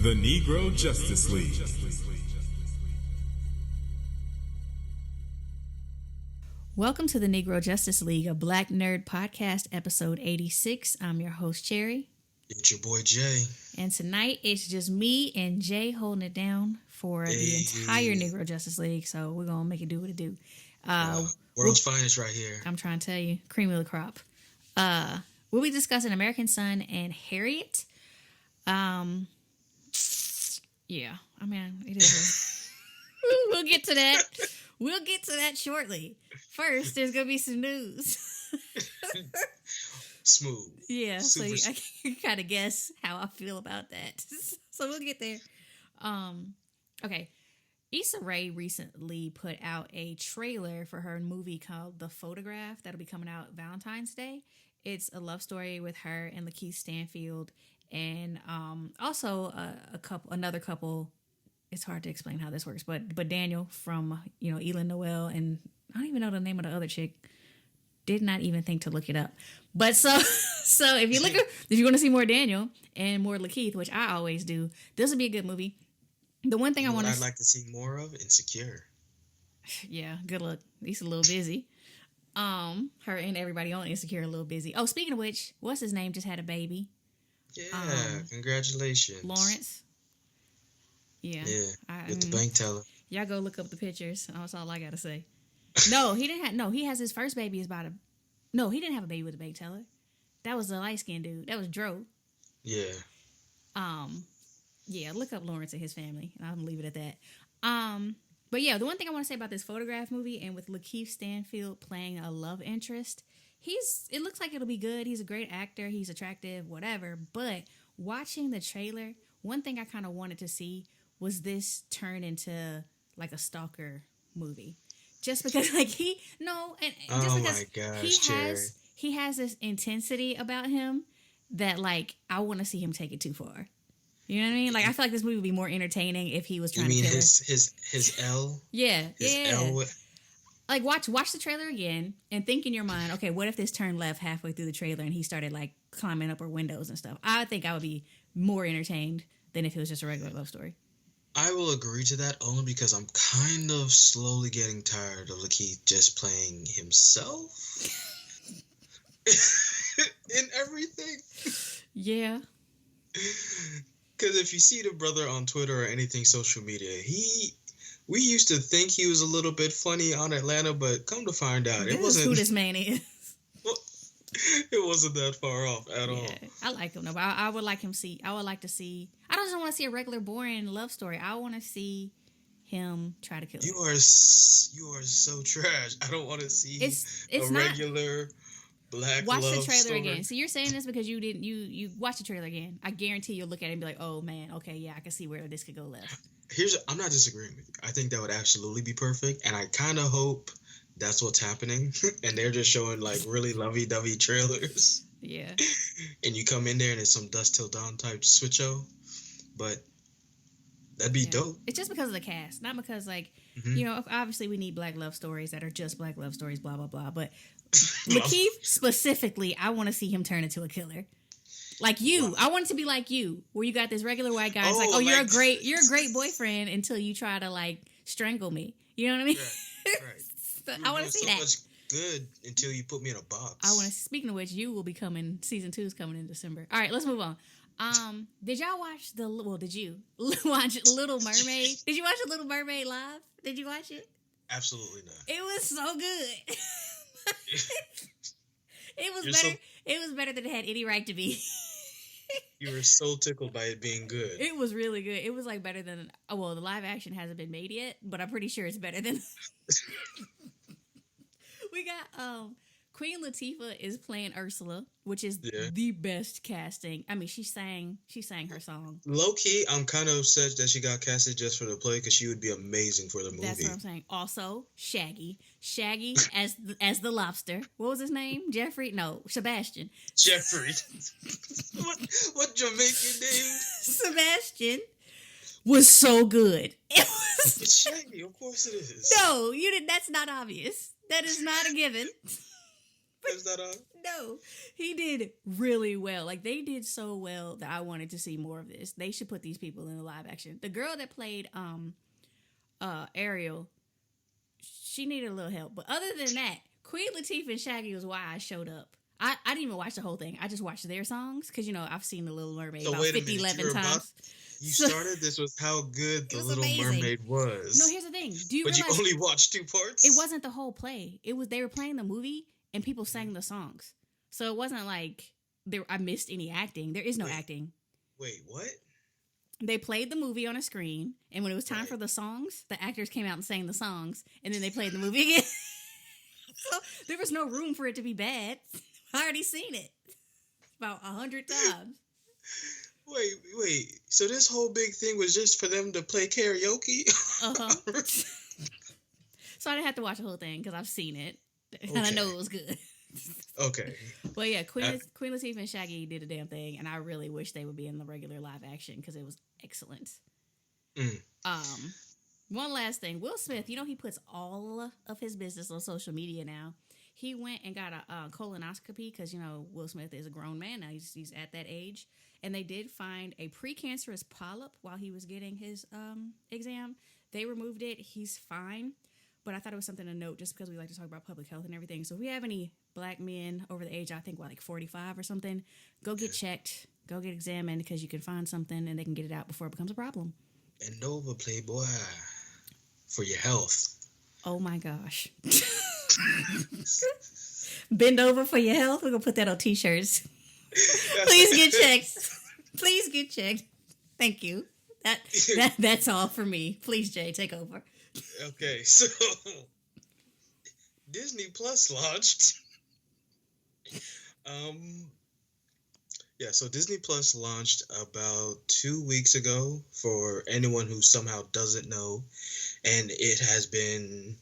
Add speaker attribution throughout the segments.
Speaker 1: The Negro Justice League.
Speaker 2: Welcome to the Negro Justice League, a Black Nerd Podcast, episode 86. I'm your host, Cherry.
Speaker 3: It's your boy, Jay.
Speaker 2: And tonight, it's just me and Jay holding it down for the entire Negro Justice League, so we're going to make it do what it do.
Speaker 3: World's finest right here.
Speaker 2: I'm trying to tell you, cream of the crop. We'll be discussing American Son and Harriet. Yeah, I mean, it is. We'll get to that. We'll get to that shortly. First, there's going to be some news.
Speaker 3: Smooth.
Speaker 2: Yeah, so I can kind of guess how I feel about that. So we'll get there. Okay. Issa Rae recently put out a trailer for her movie called The Photograph that'll be coming out Valentine's Day. It's a love story with her and Lakeith Stanfield, and also another couple. It's hard to explain how this works, but Daniel from Elin Noel, and I don't even know the name of the other chick. Did not even think to look it up. But so if you want to see more Daniel and more Lakeith, which I always do, this would be a good movie. The one thing
Speaker 3: I'd like to see more of, Insecure.
Speaker 2: Yeah, good luck. He's a little busy. Her and everybody on Insecure a little busy. Oh, speaking of which, what's his name just had a baby?
Speaker 3: Yeah, congratulations.
Speaker 2: Lawrence. Yeah.
Speaker 3: With the bank teller.
Speaker 2: Y'all go look up the pictures. That's all I gotta say. No, he didn't have. No, he has his first baby. No, he didn't have a baby with a bank teller. That was the light skinned dude. That was Dro.
Speaker 3: Yeah.
Speaker 2: Yeah. Look up Lawrence and his family, and I'm gonna leave it at that. But yeah, the one thing I want to say about this Photograph movie, and with Lakeith Stanfield playing a love interest, it looks like it'll be good. He's a great actor. He's attractive, whatever. But watching the trailer, one thing I kind of wanted to see was this turn into like a stalker movie. Just because he has this intensity about him that I want to see him take it too far. You know what I mean? I feel like this movie would be more entertaining if he was trying to kill her.
Speaker 3: his L?
Speaker 2: Yeah.
Speaker 3: L.
Speaker 2: Watch the trailer again and think in your mind, okay, what if this turned left halfway through the trailer and he started climbing up her windows and stuff? I think I would be more entertained than if it was just a regular love story.
Speaker 3: I will agree to that only because I'm kind of slowly getting tired of Lakeith just playing himself in everything.
Speaker 2: Yeah.
Speaker 3: Because if you see the brother on Twitter or anything social media, we used to think he was a little bit funny on Atlanta, but come to find out, it wasn't
Speaker 2: who this man is.
Speaker 3: It wasn't that far off at all.
Speaker 2: I like him though. But I would like to see. I don't just want to see a regular boring love story. I want to see him try to kill her.
Speaker 3: You are so trash. I don't want to see a regular black
Speaker 2: watch
Speaker 3: love
Speaker 2: the trailer
Speaker 3: story.
Speaker 2: again. So you're saying this because you watch the trailer again. I guarantee you'll look at it and be like, oh man, okay, yeah, I can see where this could go left.
Speaker 3: I'm not disagreeing with you. I think that would absolutely be perfect, and I kind of hope that's what's happening, and they're just showing really lovey-dovey trailers.
Speaker 2: Yeah.
Speaker 3: And you come in there and it's some Dusk Till Dawn type switcho, but that'd be dope.
Speaker 2: It's just because of the cast, not because obviously we need black love stories that are just black love stories, blah blah blah. But Lakeith specifically, I want to see him turn into a killer. Like you, wow. I want it to be like you, where you got this regular white guy. It's you're a great boyfriend until you try to strangle me. You know what I mean?
Speaker 3: Right.
Speaker 2: So I want to see that.
Speaker 3: Much good until you put me in a box.
Speaker 2: Speaking of which, you will be coming. Season 2 is coming in December. All right, let's move on. Did y'all watch did you watch Little Mermaid? Did you watch The Little Mermaid live? Did you watch it?
Speaker 3: Absolutely not.
Speaker 2: It was so good. It was better. It was better than it had any right to be.
Speaker 3: You were so tickled by it being good.
Speaker 2: It was really good. It was better than the live action hasn't been made yet, but I'm pretty sure it's better than. We got Queen Latifah is playing Ursula, which is the best casting. I mean, she sang her song.
Speaker 3: Low key, I'm kind of upset that she got casted just for the play because she would be amazing for the movie.
Speaker 2: That's what I'm saying. Also, Shaggy as the lobster. What was his name? Jeffrey? No, Sebastian.
Speaker 3: Jeffrey. what Jamaican name?
Speaker 2: Sebastian was so good.
Speaker 3: It's Shaggy, of course it is.
Speaker 2: No, you didn't. That's not obvious. That is not a given.
Speaker 3: Is that on?
Speaker 2: No, he did really well. Like, they did so well that I wanted to see more of this. They should put these people in the live action. The girl that played Ariel, she needed a little help. But other than that, Queen Latifah and Shaggy was why I showed up. I didn't even watch the whole thing. I just watched their songs because, you know, I've seen The Little Mermaid about 50, 11 times.
Speaker 3: You started this with how good The Little Mermaid was.
Speaker 2: No, here's the thing. Do you
Speaker 3: realize you only watched 2 parts?
Speaker 2: It wasn't the whole play. It was they were playing the movie and people sang the songs. So it wasn't like I missed any acting. There is no acting.
Speaker 3: Wait, what?
Speaker 2: They played the movie on a screen, and when it was time for the songs, the actors came out and sang the songs, and then they played the movie again. So there was no room for it to be bad. I already seen it about 100 times.
Speaker 3: Wait. So this whole big thing was just for them to play karaoke?
Speaker 2: Uh-huh. So I didn't have to watch the whole thing because I've seen it, and I know it was good.
Speaker 3: Okay.
Speaker 2: Well, yeah, Queen Latifah and Shaggy did a damn thing, and I really wish they would be in the regular live action because it was excellent. One last thing. Will Smith, you know, he puts all of his business on social media now. He went and got a colonoscopy because, you know, Will Smith is a grown man now. He's at that age. And they did find a precancerous polyp while he was getting his exam. They removed it. He's fine. But I thought it was something to note just because we like to talk about public health and everything. So if we have any black men over the age, I think, like 45 or something, go get checked. Go get examined because you can find something and they can get it out before it becomes a problem.
Speaker 3: Bend over, playboy, for your health.
Speaker 2: Oh, my gosh. Bend over for your health. We're going to put that on T-shirts. Please get checked. Please get checked. Thank you. That's all for me. Please, Jay, take over.
Speaker 3: Okay, so Disney Plus launched. So Disney Plus launched about 2 weeks ago for anyone who somehow doesn't know, and it has been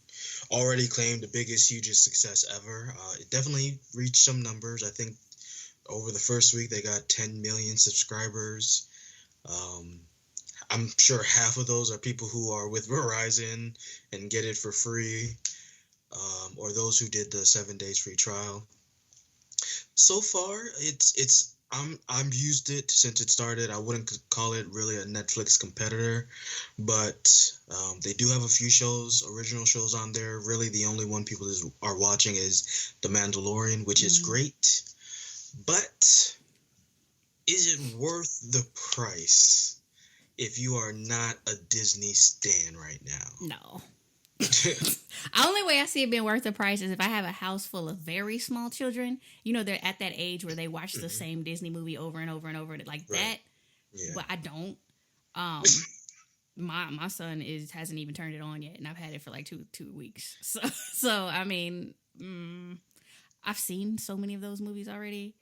Speaker 3: already claimed the biggest, hugest success ever. It definitely reached some numbers. I think over the first week they got 10 million subscribers. I'm sure half of those are people who are with Verizon and get it for free, or those who did the 7 days free trial. So far, I'm used it since it started. I wouldn't call it really a Netflix competitor, but they do have a few original shows on there. Really, the only one people are watching is The Mandalorian, which is great. But is it worth the price if you are not a Disney stan right now?
Speaker 2: No. The only way I see it being worth the price is if I have a house full of very small children. You know, they're at that age where they watch the same Disney movie over and over and over like that. Yeah. But I don't. My son hasn't even turned it on yet, and I've had it for like two weeks. So I mean, I've seen so many of those movies already.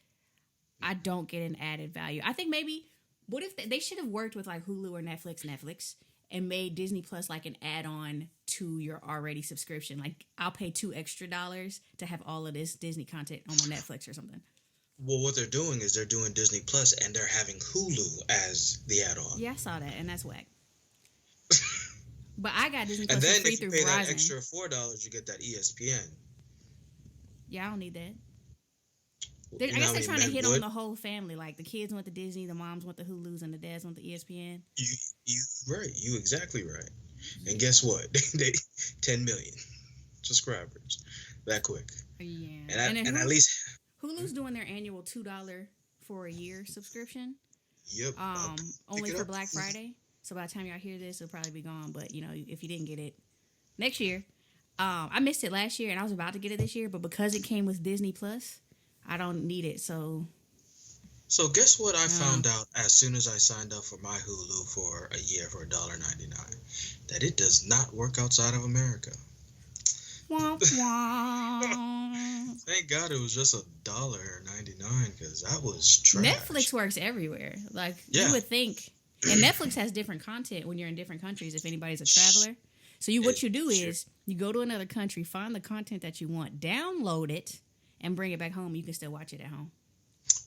Speaker 2: I don't get an added value. I think maybe what if they should have worked with like Hulu or Netflix and made Disney Plus like an add-on to your already subscription. Like, I'll pay $2 extra to have all of this Disney content on my Netflix or something.
Speaker 3: Well, what they're doing is they're doing Disney Plus and they're having Hulu as the add-on.
Speaker 2: Yeah, I saw that, and that's whack. But I got Disney Plus
Speaker 3: and then
Speaker 2: for free through Verizon. And then if you pay that
Speaker 3: extra $4, you get that ESPN.
Speaker 2: Yeah, I don't need that. I guess they're trying to hit on the whole family. Like, the kids want the Disney, the moms want the Hulus, and the dads want the ESPN.
Speaker 3: You exactly right. And guess what? They 10 million subscribers that quick.
Speaker 2: Yeah.
Speaker 3: And at least
Speaker 2: Hulu's doing their annual $2 for a year subscription.
Speaker 3: Yep.
Speaker 2: Only for Black Friday. So by the time y'all hear this, it'll probably be gone. But, you know, if you didn't get it next year, I missed it last year and I was about to get it this year, but because it came with Disney Plus, I don't need it. So
Speaker 3: guess what I found out as soon as I signed up for my Hulu for a year for $1.99? That it does not work outside of America.
Speaker 2: Womp womp.
Speaker 3: Thank God it was just $1.99 because that was trash.
Speaker 2: Netflix works everywhere. Like, you would think. And Netflix has different content when you're in different countries if anybody's a traveler. So what you do is you go to another country, find the content that you want, download it, and bring it back home. You can still watch it at home.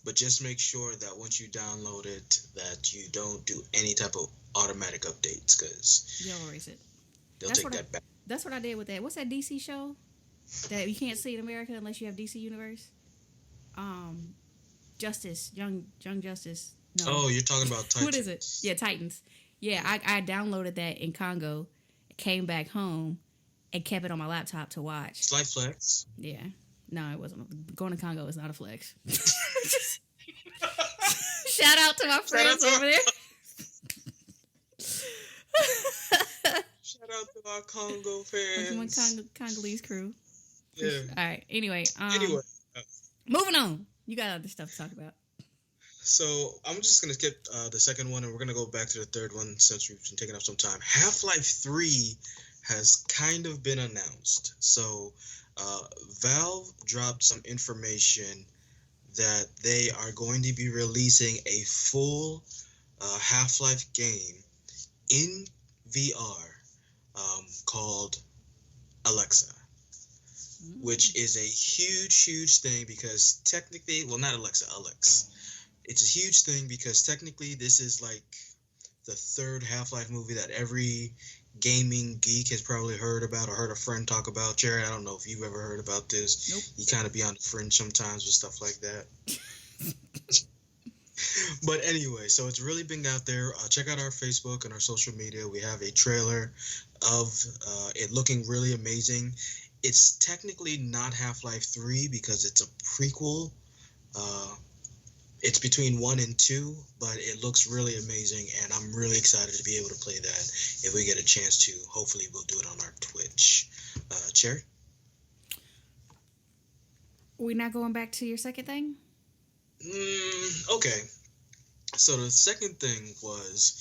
Speaker 3: But just make sure that once you download it, that you don't do any type of automatic updates because
Speaker 2: you'll erase it.
Speaker 3: They'll take that back.
Speaker 2: That's what I did with that. What's that DC show? that you can't see in America unless you have DC Universe. Justice, Young Justice. No.
Speaker 3: Oh, you're talking about Titans.
Speaker 2: What is it? Yeah, Titans. Yeah, I downloaded that in Congo, came back home, and kept it on my laptop to watch.
Speaker 3: Slight flex.
Speaker 2: Yeah. No, it wasn't. Going to Congo is not a flex. Shout out to my friends over there.
Speaker 3: Shout out to our Congo fans.
Speaker 2: One Congolese crew.
Speaker 3: Yeah.
Speaker 2: All right. Anyway. Moving on. You got other stuff to talk about.
Speaker 3: So I'm just gonna skip the second one, and we're gonna go back to the third one since we've been taking up some time. Half-Life 3 has kind of been announced. So Valve dropped some information that they are going to be releasing a full Half-Life game in VR called Alexa, which is a huge thing because technically, well, not Alexa, Alex. It's a huge thing because technically this is like the third Half-Life movie that every gaming geek has probably heard about or heard a friend talk about. Jared, I don't know if you've ever heard about this.
Speaker 2: Nope.
Speaker 3: You kind of be on the fringe sometimes with stuff like that. But anyway, so it's really been out there. Check out our Facebook and our social media. We have a trailer of it looking really amazing. It's technically not Half-Life 3 because it's a prequel. It's between 1 and 2, but it looks really amazing, and I'm really excited to be able to play that if we get a chance to. Hopefully, we'll do it on our Twitch. Cherry?
Speaker 2: We're not going back to your second thing?
Speaker 3: Okay. So the second thing was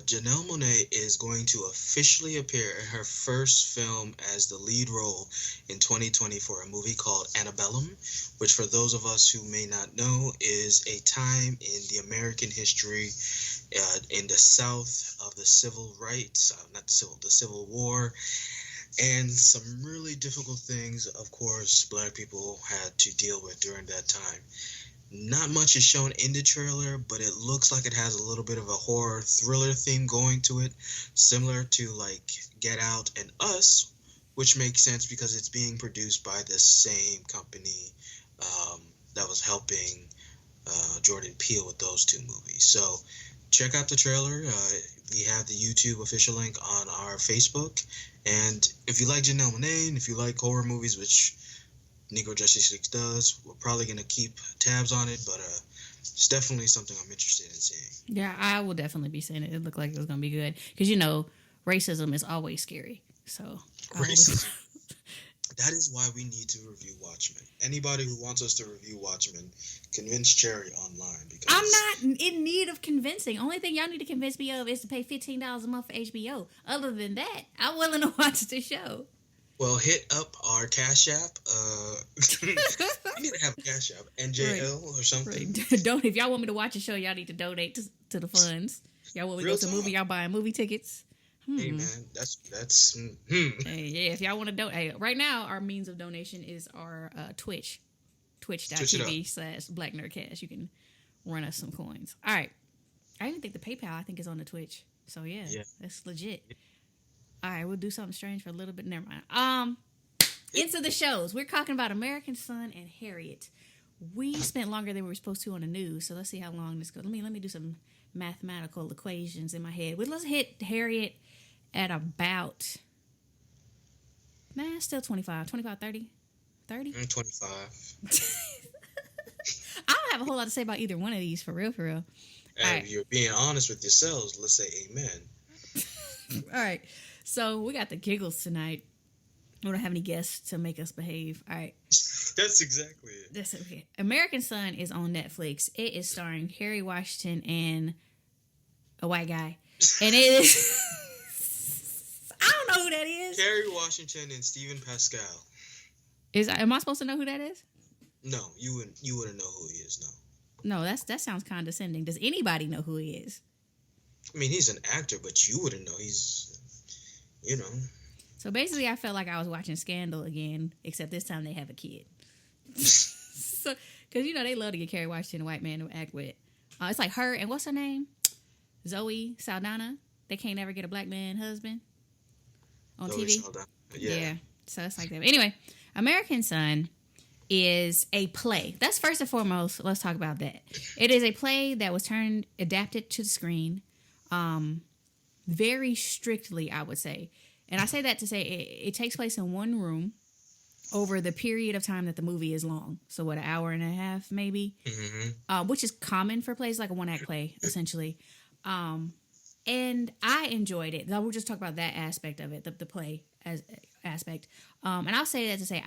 Speaker 3: Janelle Monae is going to officially appear in her first film as the lead role in 2020 for a movie called Antebellum, which for those of us who may not know is a time in the American history in the South of the civil rights, the Civil War, and some really difficult things, of course, Black people had to deal with during that time. Not much is shown in the trailer, but it looks like it has a little bit of a horror thriller theme going to it, similar to like Get Out and Us, which makes sense because it's being produced by the same company that was helping Jordan Peele with those two movies. So check out the trailer. We have the YouTube official link on our Facebook. And if you like Janelle Monae, and if you like horror movies, which Negro Justice League does, we're probably going to keep tabs on it, but it's definitely something I'm interested in seeing.
Speaker 2: Yeah, I will definitely be seeing it. It looked like it was going to be good. Because, you know, racism is always scary. So
Speaker 3: Racism. That is why we need to review Watchmen. Anybody who wants us to review Watchmen, convince Cherry online. Because
Speaker 2: I'm not in need of convincing. Only thing y'all need to convince me of is to pay $15 a month for HBO. Other than that, I'm willing to watch the show.
Speaker 3: Well, hit up our Cash App. We need to have a Cash App. NJL or something.
Speaker 2: Right. Don't, if y'all want me to watch a show, y'all need to donate to the funds. Y'all want me to go to a movie, y'all buying movie tickets.
Speaker 3: Hey, man, that's
Speaker 2: Hey, yeah, if y'all want to donate. Hey, right now, our means of donation is our twitch.tv/Black Nerdcast. You can run us some coins. All right. I even think the PayPal, I think, is on the Twitch. So, yeah. That's legit. All right, we'll do something strange for a little bit. Never mind. Into the shows. We're talking about American Son and Harriet. We spent longer than we were supposed to on the news, so let's see how long this goes. Let me do some mathematical equations in my head. Let's hit Harriet at about, still 25, 30? 30?
Speaker 3: 25.
Speaker 2: I don't have a whole lot to say about either one of these, for real.
Speaker 3: And if you're being honest with yourselves, let's say amen.
Speaker 2: All right. So we got the giggles tonight. We don't have any guests to make us behave. All right.
Speaker 3: That's exactly it.
Speaker 2: That's okay. American Son is on Netflix. It is starring Harry Washington and a white guy. And it is... I don't know who that is.
Speaker 3: Harry Washington and Stephen Pascal.
Speaker 2: Am I supposed to know who that is?
Speaker 3: No, you wouldn't know who he is, no.
Speaker 2: No, that sounds condescending. Does anybody know who he is?
Speaker 3: I mean, he's an actor, but you wouldn't know. He's,
Speaker 2: So basically, I felt like I was watching Scandal again, except this time they have a kid. So, because, they love to get Harry Washington, a white man, to act with. It's like her, and what's her name? Zoe Saldana. They can't ever get a black man husband on
Speaker 3: Zoe
Speaker 2: TV.
Speaker 3: Saldana. Yeah.
Speaker 2: So it's like that. Anyway, American Son is a play. That's first and foremost. Let's talk about that. It is a play that was adapted to the screen, very strictly, I would say. And I say that to say it takes place in one room over the period of time that the movie is long. So what, an hour and a half maybe, which is common for plays, like a one-act play, essentially. And I enjoyed it. We'll just talk about that aspect of it, the play aspect. And I'll say that to say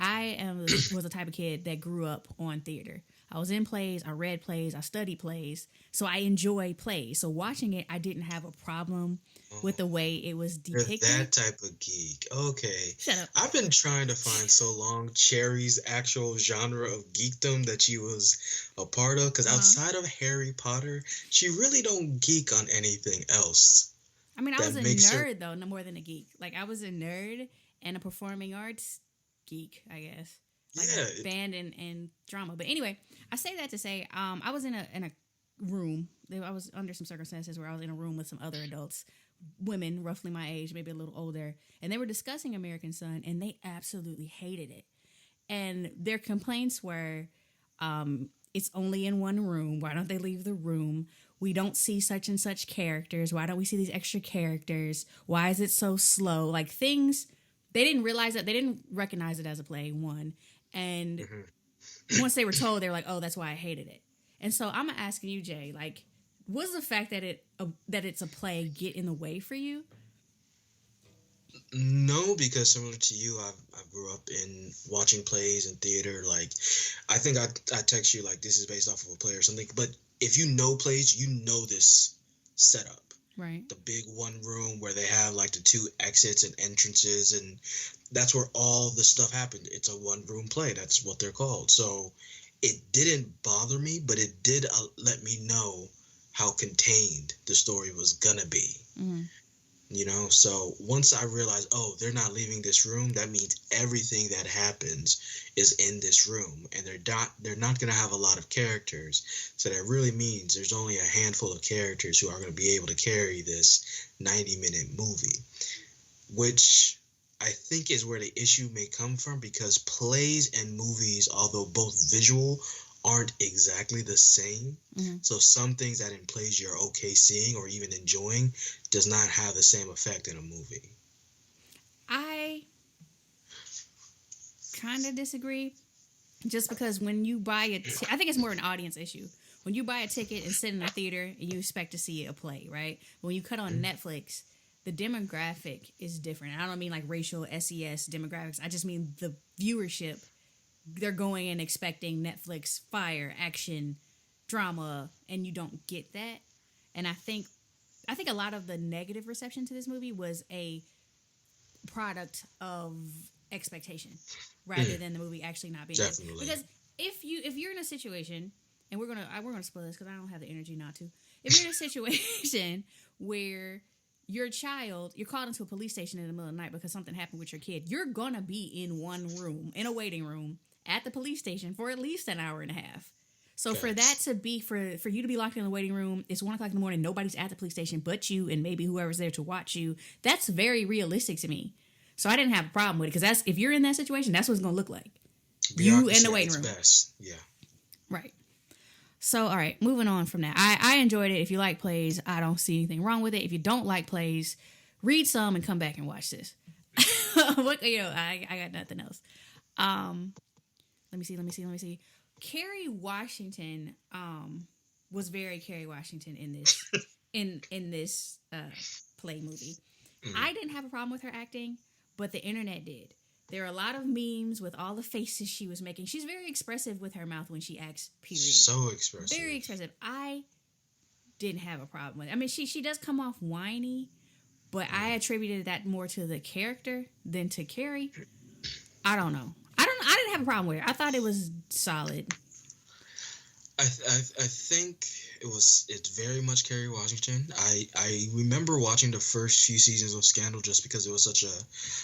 Speaker 2: was the type of kid that grew up on theater. I was in plays, I read plays, I studied plays, so I enjoy plays. So watching it, I didn't have a problem with the way it was depicted.
Speaker 3: You're that type of geek. Okay.
Speaker 2: Shut up.
Speaker 3: I've been trying to find so long Cherry's actual genre of geekdom that she was a part of, because outside of Harry Potter, she really don't geek on anything else.
Speaker 2: I mean, I was a nerd, though, no more than a geek. Like, I was a nerd and a performing arts geek, I guess. Like band and drama. But anyway, I say that to say, I was in a room. I was under some circumstances where I was in a room with some other adults, women roughly my age, maybe a little older, and they were discussing American Son, and they absolutely hated it. And their complaints were, it's only in one room. Why don't they leave the room? We don't see such and such characters. Why don't we see these extra characters? Why is it so slow? Like, things, they didn't realize that. They didn't recognize it as a play, one. And once they were told, they were like, oh, that's why I hated it. And so I'm asking you, Jay, like, was the fact that it's a play get in the way for you?
Speaker 3: No, because similar to you, I grew up in watching plays and theater. Like, I think I text you, like, this is based off of a play or something. But if you know plays, you know this setup.
Speaker 2: Right.
Speaker 3: The big one room where they have, like, the two exits and entrances, and that's where all the stuff happened. It's a one-room play. That's what they're called. So it didn't bother me, but it did let me know how contained the story was gonna be. Mm-hmm. You know, so once I realized, oh, they're not leaving this room, that means everything that happens is in this room, and they're not going to have a lot of characters. So that really means there's only a handful of characters who are going to be able to carry this 90-minute movie, which I think is where the issue may come from, because plays and movies, although both visual, aren't exactly the same. Mm-hmm. So some things that in plays you're okay seeing or even enjoying does not have the same effect in a movie.
Speaker 2: I kind of disagree, just because when you buy I think it's more an audience issue. When you buy a ticket and sit in a theater and you expect to see a play, right? When you cut on Netflix, the demographic is different. I don't mean like racial SES demographics. I just mean the viewership. They're going in expecting Netflix fire, action, drama, and you don't get that. And I think a lot of the negative reception to this movie was a product of expectation rather than the movie actually not being
Speaker 3: Definitely.
Speaker 2: Good. Because if you're in a situation, and we're gonna spoil this because I don't have the energy not to. If you're in a situation where your child, you're called into a police station in the middle of the night because something happened with your kid, you're gonna be in one room, in a waiting room, at the police station for at least an hour and a half. So for that to be, for you to be locked in the waiting room, it's 1 o'clock in the morning, nobody's at the police station but you and maybe whoever's there to watch you. That's very realistic to me. So I didn't have a problem with it, because if you're in that situation, that's what it's going to look like. You in the waiting room.
Speaker 3: Best. Yeah.
Speaker 2: Right. So, all right, moving on from that. I enjoyed it. If you like plays, I don't see anything wrong with it. If you don't like plays, read some and come back and watch this. I got nothing else. Let me see. Kerry Washington was very Kerry Washington in this in this play movie. I didn't have a problem with her acting, but the internet did. There are a lot of memes with all the faces she was making. She's very expressive with her mouth when she acts, period.
Speaker 3: So expressive.
Speaker 2: Very expressive. I didn't have a problem with it. I mean, she does come off whiny, but I attributed that more to the character than to Kerry. I don't know. I didn't have a problem with it. I thought it was solid.
Speaker 3: I think it's very much Kerry Washington. I remember watching the first few seasons of Scandal just because it was such a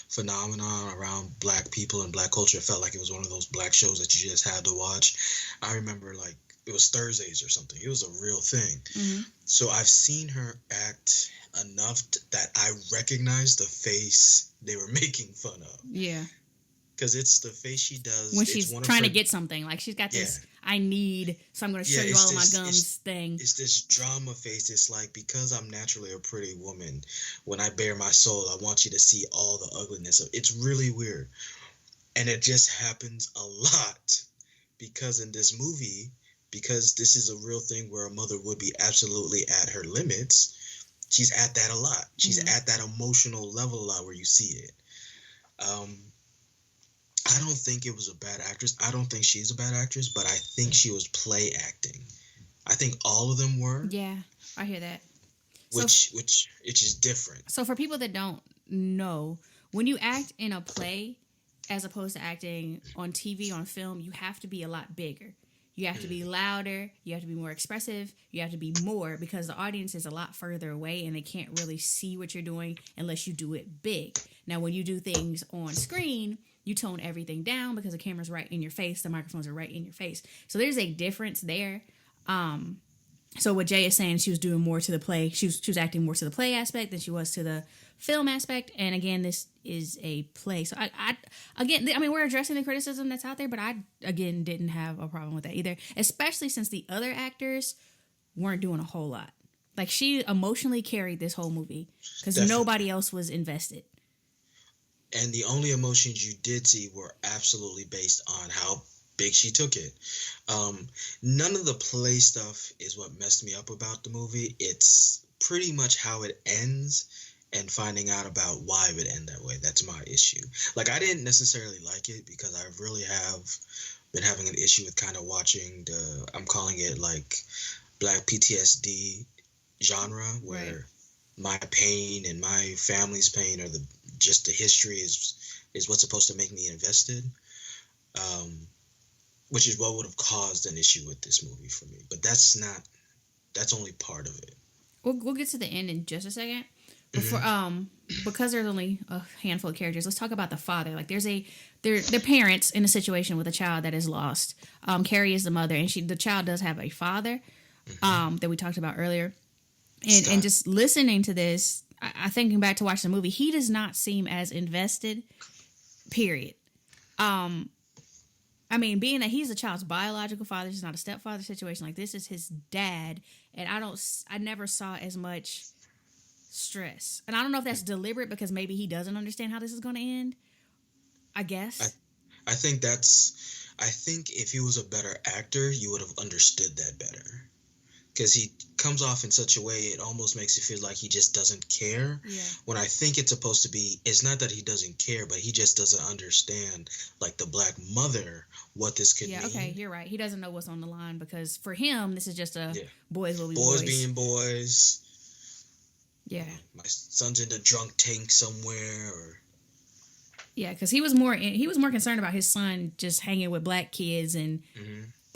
Speaker 3: phenomenon around black people and black culture. It felt like it was one of those black shows that you just had to watch. I remember, like, it was Thursdays or something. It was a real thing. Mm-hmm. So I've seen her act enough that I recognize the face they were making fun of.
Speaker 2: Yeah.
Speaker 3: Because it's the face she does.
Speaker 2: When
Speaker 3: It's
Speaker 2: she's
Speaker 3: one of
Speaker 2: trying
Speaker 3: her.
Speaker 2: to get something. Like, she's got
Speaker 3: Yeah.
Speaker 2: this, I need, so I'm going to show
Speaker 3: Yeah,
Speaker 2: you
Speaker 3: it's
Speaker 2: all of my
Speaker 3: this.
Speaker 2: gums thing.
Speaker 3: It's this drama face. It's like, because I'm naturally a pretty woman, when I bare my soul, I want you to see all the ugliness of. It's really weird, and it just happens a lot. Because in this movie, because this is a real thing where a mother would be absolutely at her limits, she's at that a lot. She's at that emotional level a lot where you see it. I don't think it was a bad actress. I don't think she's a bad actress, but I think she was play acting. I think all of them were.
Speaker 2: Yeah, I hear that.
Speaker 3: Which is different.
Speaker 2: So for people that don't know, when you act in a play, as opposed to acting on TV, on film, you have to be a lot bigger. You have to be louder. You have to be more expressive. You have to be more, because the audience is a lot further away and they can't really see what you're doing unless you do it big. Now, when you do things on screen, you tone everything down because the camera's right in your face. The microphones are right in your face. So there's a difference there. So what Jay is saying, she was doing more to the play. She was acting more to the play aspect than she was to the film aspect. And again, this is a play. So I mean, we're addressing the criticism that's out there, but I, again, didn't have a problem with that either, especially since the other actors weren't doing a whole lot. Like, she emotionally carried this whole movie because nobody else was invested.
Speaker 3: And the only emotions you did see were absolutely based on how big she took it. None of the play stuff is what messed me up about the movie. It's pretty much how it ends and finding out about why it would end that way. That's my issue. Like, I didn't necessarily like it because I really have been having an issue with kind of watching I'm calling it like Black PTSD genre, where my pain and my family's pain are just the history is what's supposed to make me invested. Which is what would have caused an issue with this movie for me. But that's only part of it.
Speaker 2: We'll get to the end in just a second. Before, because there's only a handful of characters, let's talk about the father. Like, they're parents in a situation with a child that is lost. Carrie is the mother, and the child does have a father, that we talked about earlier. And just listening to this, I thinking back to watch the movie, he does not seem as invested. Period. I mean, being that he's the child's biological father, this is not a stepfather situation. Like, this is his dad, and I never saw as much stress. And I don't know if that's deliberate because maybe he doesn't understand how this is going to end. I guess.
Speaker 3: I think if he was a better actor, you would have understood that better. Because he comes off in such a way, it almost makes it feel like he just doesn't care. Yeah. When I think it's supposed to be, it's not that he doesn't care, but he just doesn't understand, like, the black mother, what this could mean. Yeah,
Speaker 2: okay, you're right. He doesn't know what's on the line because for him, this is just boys will be boys.
Speaker 3: Boys being boys.
Speaker 2: Yeah.
Speaker 3: My son's in the drunk tank somewhere.
Speaker 2: Yeah, because he was more concerned about his son just hanging with black kids and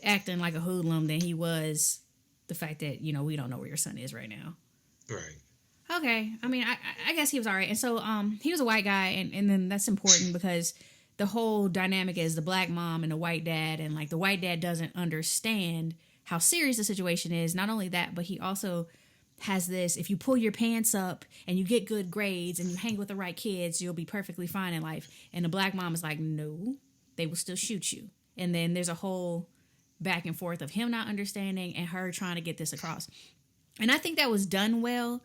Speaker 2: acting like a hoodlum than he was the fact that, we don't know where your son is right now.
Speaker 3: Right.
Speaker 2: Okay. I mean, I guess he was all right. And so he was a white guy, and then that's important because the whole dynamic is the black mom and the white dad, and, like, the white dad doesn't understand how serious the situation is. Not only that, but he also has this, if you pull your pants up and you get good grades and you hang with the right kids, you'll be perfectly fine in life. And the black mom is like, no, they will still shoot you. And then there's a whole back and forth of him not understanding and her trying to get this across. And I think that was done well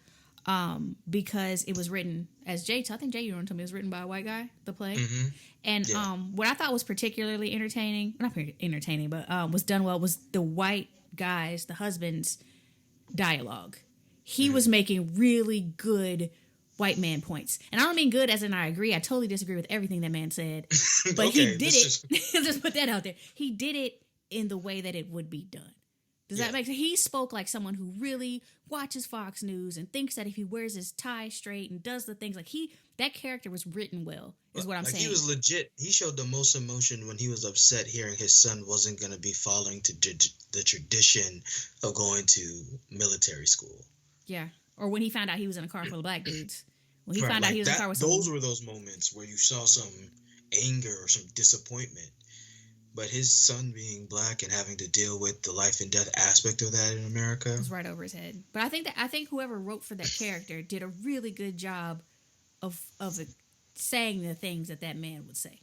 Speaker 2: because it was written, as Jay, I think Jay, you told me it was written by a white guy, the play. Mm-hmm. And what I thought was particularly entertaining, not entertaining, but was done well, was the white guys, the husband's dialogue. He was making really good white man points. And I don't mean good as in I agree. I totally disagree with everything that man said. But he did it. Just put that out there. He did it in the way that it would be done. Does that make sense? He spoke like someone who really watches Fox News and thinks that if he wears his tie straight and does the things, like that character was written well, is what I'm saying.
Speaker 3: He was legit. He showed the most emotion when he was upset hearing his son wasn't going to be following to the tradition of going to military school.
Speaker 2: Yeah. Or when he found out he was in a car full of black dudes. When he found out he was in a car with
Speaker 3: those were those moments where you saw some anger or some disappointment. But his son being black and having to deal with the life and death aspect of that in America
Speaker 2: was right over his head. But I think whoever wrote for that character did a really good job of saying the things that man would say.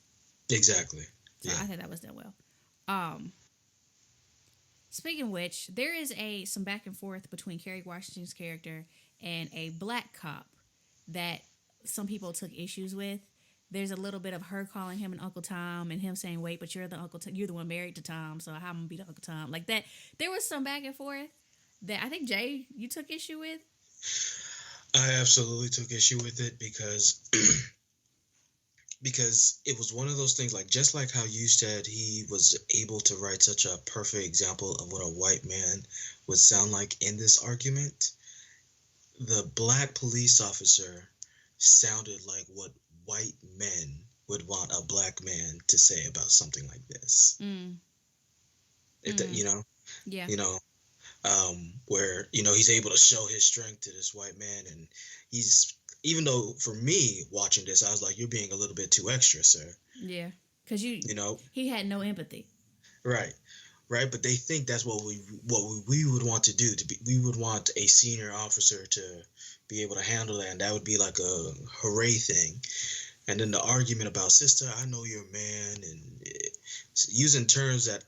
Speaker 3: Exactly.
Speaker 2: So
Speaker 3: Yeah.
Speaker 2: I think that was done well. Um, Speaking of which, there is some back and forth between Kerry Washington's character and a black cop that some people took issues with. There's a little bit of her calling him an Uncle Tom and him saying, "Wait, but you're the Uncle Tom. You're the one married to Tom, so how am I gonna be the Uncle Tom?" Like that. There was some back and forth that I think Jay you took issue with.
Speaker 3: I absolutely took issue with it because it was one of those things, like just like how you said he was able to write such a perfect example of what a white man would sound like in this argument. The black police officer sounded like what white men would want a black man to say about something like this.
Speaker 2: Mm.
Speaker 3: If that, you know,
Speaker 2: Yeah.
Speaker 3: you know, where he's able to show his strength to this white man, and he's, even though for me watching this, I was like, you're being a little bit too extra, sir.
Speaker 2: Yeah, because he had no empathy.
Speaker 3: Right. But they think that's what we would want to do. We would want a senior officer to be able to handle that, and that would be like a hooray thing. And then the argument about, sister, I know you're a man, and using terms that,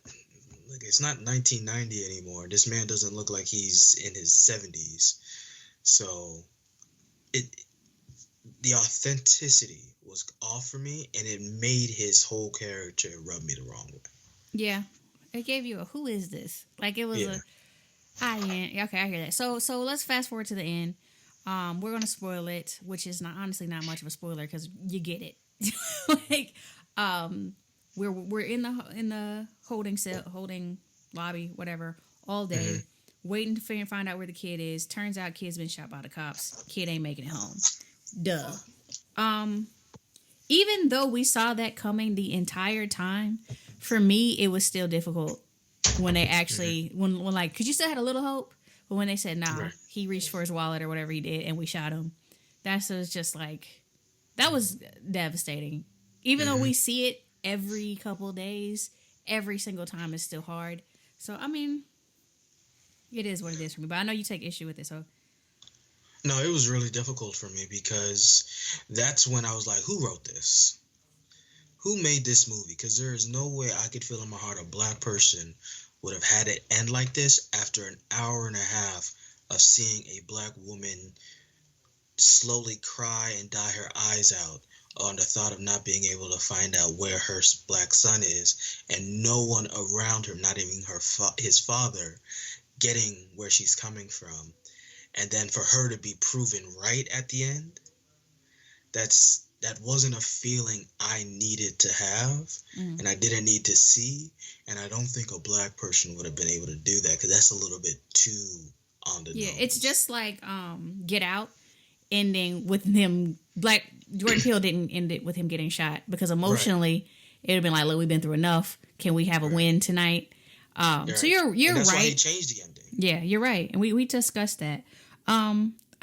Speaker 3: like, it's not 1990 anymore. This man doesn't look like he's in his 70s. So the authenticity was off for me, and it made his whole character rub me the wrong way.
Speaker 2: Yeah, it gave you a "who is this?" Like it was okay, I hear that. So let's fast forward to the end. We're gonna spoil it, which is honestly not much of a spoiler because you get it. Like, we're in the holding lobby, whatever, all day, waiting to find out where the kid is. Turns out kid's been shot by the cops. Kid ain't making it home. Duh. Even though we saw that coming the entire time, for me it was still difficult when they actually when like, because you still had a little hope, but when they said nah, he reached for his wallet or whatever he did and we shot him, that was just like, that was devastating. Even though we see it every couple of days, every single time it's still hard. So I mean, it is what it is for me. But I know you take issue with it, so.
Speaker 3: No, it was really difficult for me because that's when I was like, who wrote this? Who made this movie? Because there is no way I could feel in my heart a black person would have had it end like this after an hour and a half of seeing a black woman slowly cry and dye her eyes out on the thought of not being able to find out where her black son is, and no one around her, not even his father, getting where she's coming from. And then for her to be proven right at the end, that wasn't a feeling I needed to have, and I didn't need to see, and I don't think a black person would have been able to do that, because that's a little bit too on the nose.
Speaker 2: Yeah, it's just like Get Out ending with him, Jordan Peele didn't end it with him getting shot, because emotionally it would have been like, look, we've been through enough. Can we have a win tonight? So you're
Speaker 3: and that's
Speaker 2: right.
Speaker 3: why he changed the ending.
Speaker 2: Yeah, you're right, and we discussed that.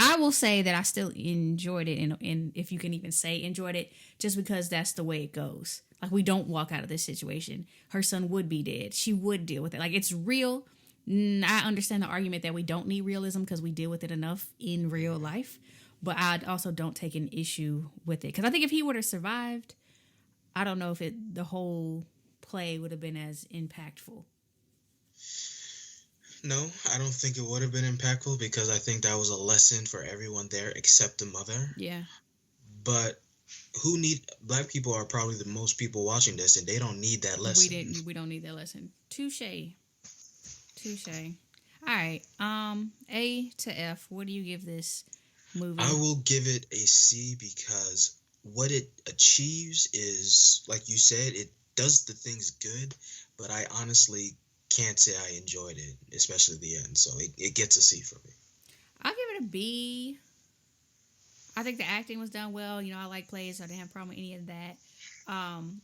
Speaker 2: I will say that I still enjoyed it, and if you can even say enjoyed it, just because that's the way it goes. Like, we don't walk out of this situation. Her son would be dead. She would deal with it. Like, it's real. I understand the argument that we don't need realism because we deal with it enough in real life, but I also don't take an issue with it, because I think if he would have survived, I don't know if the whole play would have been as impactful.
Speaker 3: No, I don't think it would have been impactful, because I think that was a lesson for everyone there except the mother.
Speaker 2: Yeah.
Speaker 3: But black people are probably the most people watching this, and they don't need that lesson.
Speaker 2: We don't need that lesson. Touche. All right. A to F. What do you give this movie?
Speaker 3: I will give it a C, because what it achieves is, like you said, it does the things good, but I honestly can't say I enjoyed it, especially the end. So it gets a C for me.
Speaker 2: I'll give it a B. I think the acting was done well. I like plays, so I didn't have a problem with any of that.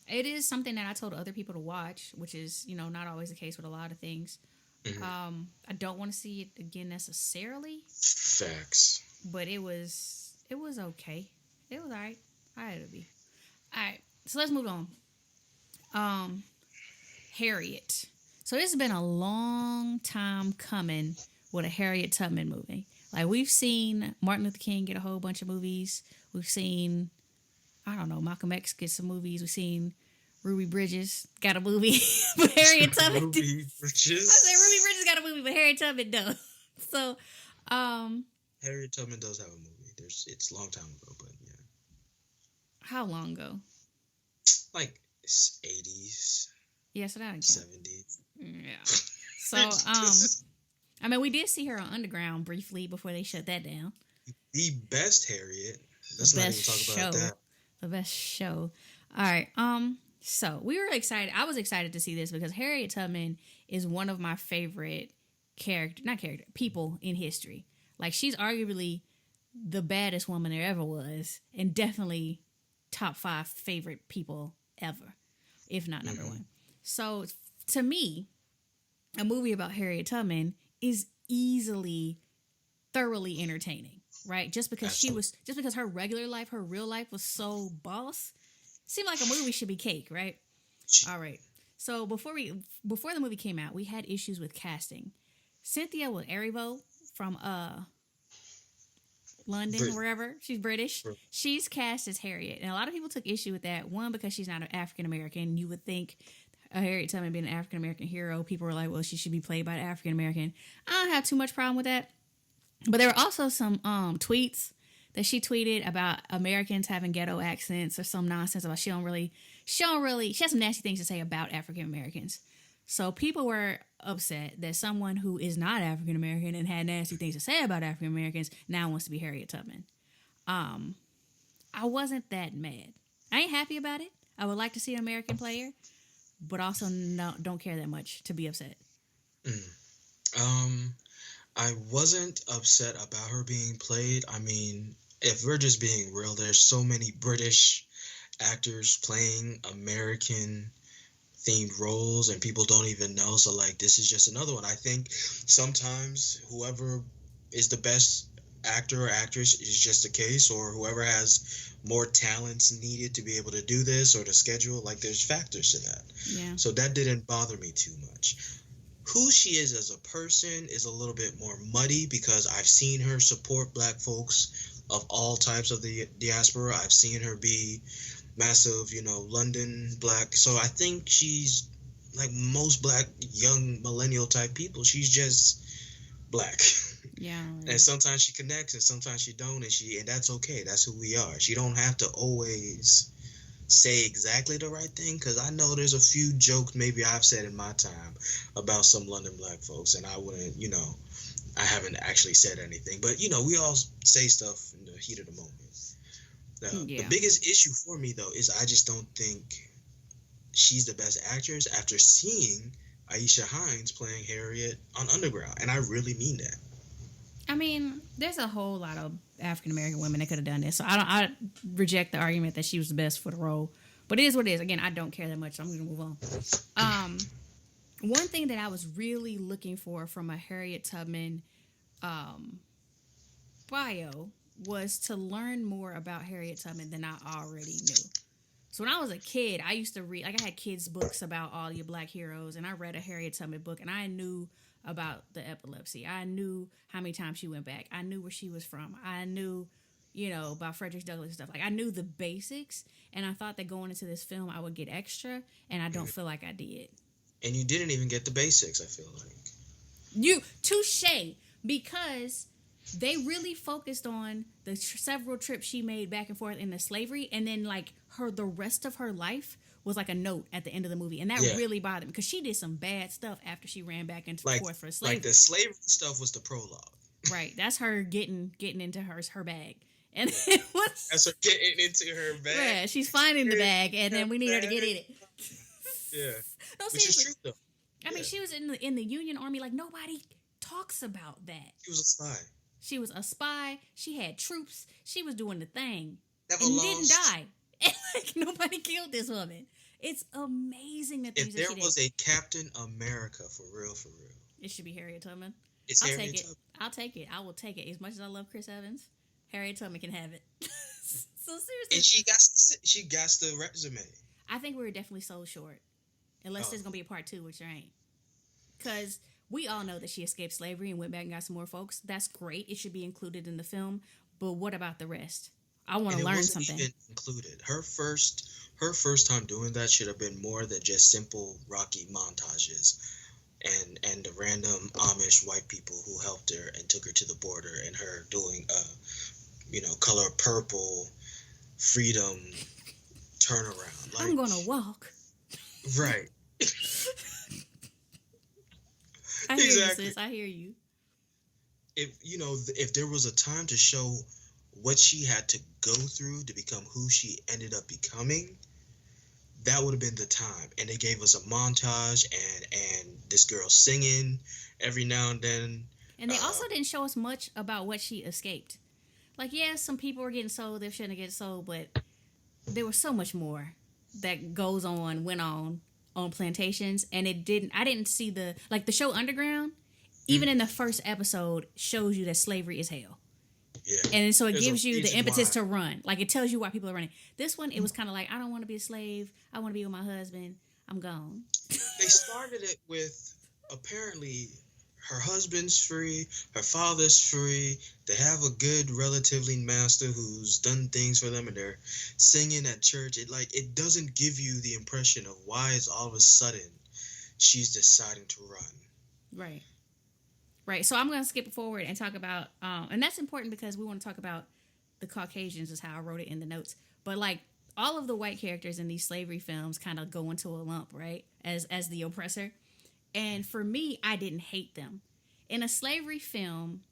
Speaker 2: It is something that I told other people to watch, which is, not always the case with a lot of things. I don't want to see it again necessarily.
Speaker 3: Facts.
Speaker 2: But it was okay. It was all right. I had to be. All right, so let's move on. Harriet. So it's been a long time coming with a Harriet Tubman movie. Like, we've seen Martin Luther King get a whole bunch of movies. We've seen, I don't know, Malcolm X get some movies. We've seen Ruby Bridges got a movie, but Harriet Tubman.
Speaker 3: Ruby Bridges.
Speaker 2: I said Ruby Bridges got a movie, but Harriet Tubman don't. So,
Speaker 3: Harriet Tubman does have a movie. It's a long time ago, but yeah.
Speaker 2: How long ago?
Speaker 3: Like 80s.
Speaker 2: Yeah, so that didn't count.
Speaker 3: 70s.
Speaker 2: Yeah. So, I mean, we did see her on Underground briefly before they shut that down.
Speaker 3: The best Harriet. Let's not even talk about that.
Speaker 2: The best show. All right. So we were excited. I was excited to see this because Harriet Tubman is one of my favorite people in history. Like, she's arguably the baddest woman there ever was, and definitely top 5 favorite people ever, if not number one. So to me, a movie about Harriet Tubman is easily thoroughly entertaining, right? Just because her regular life, her real life was so boss, seemed like a movie should be cake, right? All right. So before the movie came out, we had issues with casting. Cynthia Erivo from London, wherever. She's British. She's cast as Harriet. And a lot of people took issue with that. One, because she's not an African-American. You would think Harriet Tubman being an African-American hero, people were like, well, she should be played by an African-American. I don't have too much problem with that. But there were also some tweets that she tweeted about Americans having ghetto accents or some nonsense about she has some nasty things to say about African-Americans. So people were upset that someone who is not African-American and had nasty things to say about African-Americans now wants to be Harriet Tubman. I wasn't that mad. I ain't happy about it. I would like to see an American player, but also don't care that much to be upset.
Speaker 3: I wasn't upset about her being played. I mean, if we're just being real, there's so many British actors playing American themed roles and people don't even know. So like, this is just another one. I think sometimes whoever is the best actor or actress is just the case, or whoever has more talents needed to be able to do this, or the schedule, like there's factors to that.
Speaker 2: Yeah.
Speaker 3: So that didn't bother me too much. Who she is as a person is a little bit more muddy because I've seen her support Black folks of all types of the diaspora. I've seen her be massive, London Black. So I think she's like most Black young millennial type people. She's just Black.
Speaker 2: Yeah.
Speaker 3: And sometimes she connects and sometimes she don't, and that's okay. That's who we are. She don't have to always say exactly the right thing, because I know there's a few jokes maybe I've said in my time about some London Black folks, and I wouldn't, I haven't actually said anything, but we all say stuff in the heat of the moment. The biggest issue for me though is I just don't think she's the best actress after seeing Aisha Hines playing Harriet on Underground, and I really mean that.
Speaker 2: I mean, there's a whole lot of African-American women that could have done this. So I reject the argument that she was the best for the role. But it is what it is. Again, I don't care that much, so I'm going to move on. One thing that I was really looking for from a Harriet Tubman bio was to learn more about Harriet Tubman than I already knew. So when I was a kid, I used to read, like I had kids' books about all your Black heroes, and I read a Harriet Tubman book, and I knew about the epilepsy. I knew how many times she went back. I knew where she was from. I knew, about Frederick Douglass and stuff. Like, I knew the basics, and I thought that going into this film, I would get extra, and I don't feel like I did.
Speaker 3: And you didn't even get the basics, I feel like.
Speaker 2: Touche, because they really focused on the several trips she made back and forth into slavery, and then, like, the rest of her life was like a note at the end of the movie, and that really bothered me because she did some bad stuff after she ran back into forth for slavery.
Speaker 3: Like the slavery stuff was the prologue,
Speaker 2: right? That's her getting into her bag, and
Speaker 3: that's her getting into her bag.
Speaker 2: Yeah, she's finding the bag, and then we need her to get in it.
Speaker 3: Yeah,
Speaker 2: no,
Speaker 3: which is true though.
Speaker 2: I mean, she was in the Union Army. Like, nobody talks about that.
Speaker 3: She was a spy.
Speaker 2: She was a spy. She had troops. She was doing the thing.
Speaker 3: Never
Speaker 2: and
Speaker 3: lost.
Speaker 2: Didn't die. And, like, nobody killed this woman. It's amazing that
Speaker 3: if there was a Captain America for real,
Speaker 2: it should be Harriet Tubman.
Speaker 3: I'll take it.
Speaker 2: I'll take it. I will take it. As much as I love Chris Evans, Harriet Tubman can have it. So seriously,
Speaker 3: and she got the resume.
Speaker 2: I think we were definitely sold short, unless there's gonna be a part 2, which there ain't. Because we all know that she escaped slavery and went back and got some more folks. That's great. It should be included in the film. But what about the rest? I want
Speaker 3: And
Speaker 2: to
Speaker 3: it
Speaker 2: learn
Speaker 3: wasn't
Speaker 2: something.
Speaker 3: even included. Her first time doing that should have been more than just simple Rocky montages and the random Amish white people who helped her and took her to the border and her doing color purple freedom turnaround.
Speaker 2: I'm
Speaker 3: Like,
Speaker 2: gonna walk.
Speaker 3: right.
Speaker 2: I hear you,
Speaker 3: Exactly.
Speaker 2: sis. I hear you.
Speaker 3: If there was a time to show what she had to go through to become who she ended up becoming, that would have been the time. And they gave us a montage and this girl singing every now and then.
Speaker 2: And they also didn't show us much about what she escaped. Like, yes, some people were getting sold, they shouldn't get sold, but there was so much more that went on plantations, and I didn't see the show Underground, even in the first episode, shows you that slavery is hell.
Speaker 3: Yeah.
Speaker 2: And so it
Speaker 3: There's
Speaker 2: gives
Speaker 3: a
Speaker 2: you the
Speaker 3: reason
Speaker 2: impetus
Speaker 3: why.
Speaker 2: to run. Like, it tells you why people are running. This one, it was kind of like, I don't want to be a slave. I want to be with my husband. I'm gone.
Speaker 3: They started it with, apparently, her husband's free, her father's free, they have a good relatively master who's done things for them, and they're singing at church. It doesn't give you the impression of why it's all of a sudden she's deciding to run.
Speaker 2: Right. So I'm going to skip forward and talk about, and that's important because we want to talk about the Caucasians, is how I wrote it in the notes. But like, all of the white characters in these slavery films kind of go into a lump, right? As the oppressor. And for me, I didn't hate them. In a slavery film,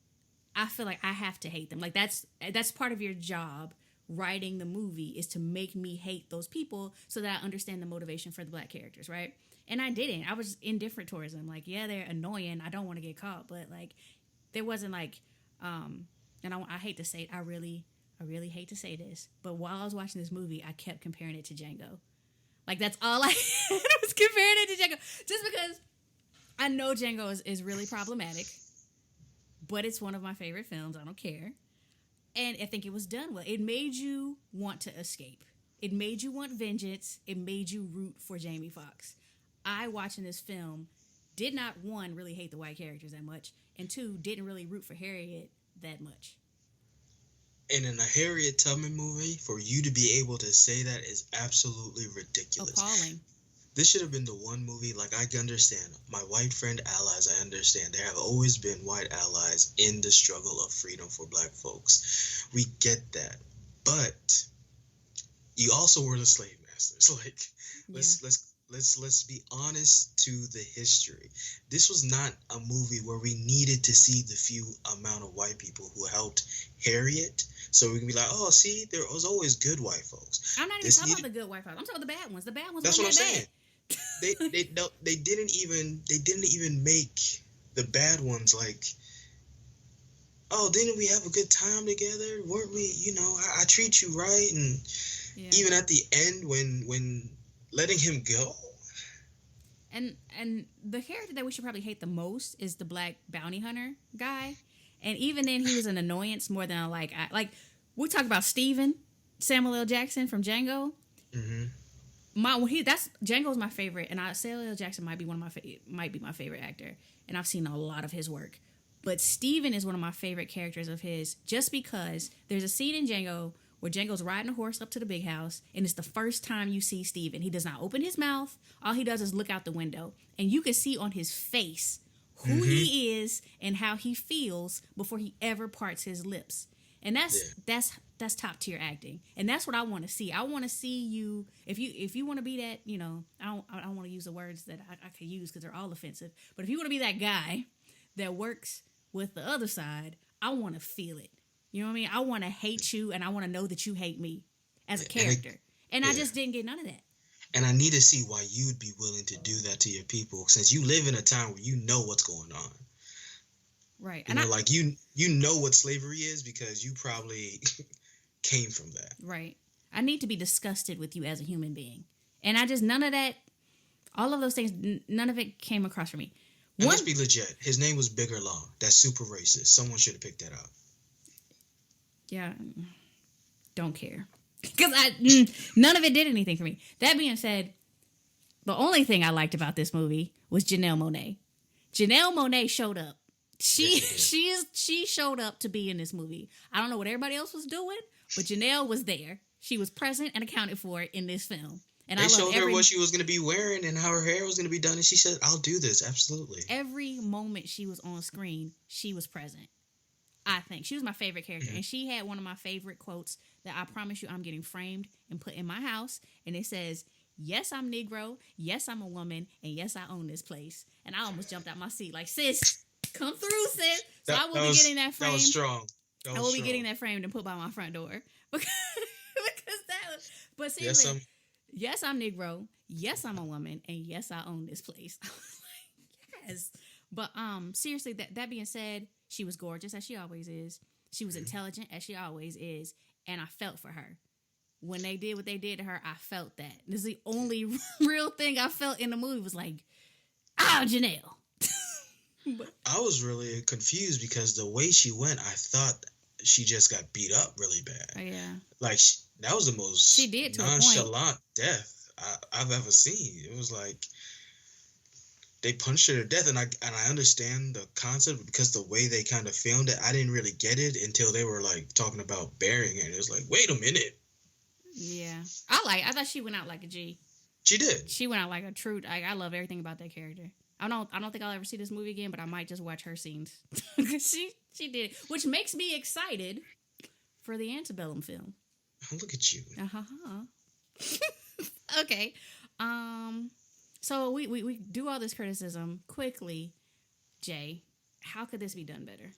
Speaker 2: I feel like I have to hate them. Like, that's part of your job, writing the movie, is to make me hate those people so that I understand the motivation for the black characters, right? And I didn't. I was indifferent towards them. Like, yeah, they're annoying. I don't want to get caught, but like, there wasn't like, and I hate to say it, I really hate to say this, but while I was watching this movie, I kept comparing it to Django. Like, that's all I was comparing it to Django, just because I know Django is really problematic, but it's one of my favorite films. I don't care. And I think it was done well. It made you want to escape. It made you want vengeance. It made you root for Jamie Foxx. I, watching this film, did not, one, really hate the white characters that much, and two, didn't really root for Harriet that much.
Speaker 3: And in a Harriet Tubman movie, for you to be able to say that is absolutely ridiculous.
Speaker 2: Appalling.
Speaker 3: This should have been the one movie, like, I can understand. My white friend allies, I understand. There have always been white allies in the struggle of freedom for black folks. We get that. But you also were the slave masters. Like, let's be honest to the history. This was not a movie where we needed to see the few amount of white people who helped Harriet, so we can be like, oh, see, there was always good white folks.
Speaker 2: I'm not even talking about the good white folks. I'm talking about the bad ones. The bad ones.
Speaker 3: That's what I'm
Speaker 2: bad.
Speaker 3: saying. They didn't even make the bad ones like, oh, didn't we have a good time together? Weren't we? I treat you right, and even at the end when letting him go.
Speaker 2: And the character that we should probably hate the most is the black bounty hunter guy. And even then, he was an annoyance more than we talk about Steven, Samuel L. Jackson from Django.
Speaker 3: Mm-hmm.
Speaker 2: Django's my favorite, and Samuel L. Jackson might be my favorite actor, and I've seen a lot of his work. But Steven is one of my favorite characters of his, just because there's a scene in Django where Django's riding a horse up to the big house, and it's the first time you see Steven. He does not open his mouth. All he does is look out the window, and you can see on his face who he is and how he feels before he ever parts his lips. And that's top tier acting, and that's what I want to see. I want to see you, if you want to be that, I don't want to use the words that I could use because they're all offensive. But if you want to be that guy that works with the other side, I want to feel it. You know what I mean? I want to hate you, and I want to know that you hate me as a character. And I just didn't get none of that.
Speaker 3: And I need to see why you'd be willing to do that to your people, since you live in a time where you know what's going on.
Speaker 2: Right.
Speaker 3: You know what slavery is because you probably came from that.
Speaker 2: Right. I need to be disgusted with you as a human being. And none of that, all of those things, none of it came across for me.
Speaker 3: And let's be legit. His name was Bigger Long. That's super racist. Someone should have picked that up.
Speaker 2: Yeah. Don't care. Because none of it did anything for me. That being said, the only thing I liked about this movie was Janelle Monae. Janelle Monae showed up. She showed up to be in this movie. I don't know what everybody else was doing, But Janelle was there. She was present and accounted for in this film. And
Speaker 3: They
Speaker 2: I love
Speaker 3: showed her what she was going to be wearing and how her hair was going to be done, and she said, "I'll do this, absolutely."
Speaker 2: Every moment she was on screen, she was present. I think she was my favorite character, and she had one of my favorite quotes that I promise you I'm getting framed and put in my house, and it says, "Yes, I'm Negro. Yes, I'm a woman, and yes, I own this place." And I almost jumped out my seat like, "Sis, come through, sis." So I will be getting that framed.
Speaker 3: That was strong.
Speaker 2: I will be getting that framed and put by my front door because that was. But seriously, yes, I'm Negro. Yes, I'm a woman, and yes, I own this place. I was like, yes. But seriously, that being said, she was gorgeous as she always is. She was intelligent as she always is, and I felt for her. When they did what they did to her, I felt that. This is the only real thing I felt in the movie was like, Janelle. But
Speaker 3: I was really confused because the way she went, I thought she just got beat up really bad.
Speaker 2: Oh, yeah.
Speaker 3: Like, that was the most
Speaker 2: she did to
Speaker 3: nonchalant death I've ever seen. It was like they punched her to death, and I understand the concept because the way they kind of filmed it, I didn't really get it until they were like talking about burying her. And it was like, wait a minute.
Speaker 2: Yeah, I thought she went out like a G.
Speaker 3: She did.
Speaker 2: She went out like a true. I love everything about that character. I don't think I'll ever see this movie again, but I might just watch her scenes because she did it, which makes me excited for the Antebellum film.
Speaker 3: Oh, look at you.
Speaker 2: Okay. So we do all this criticism quickly. Jay, how could this be done better?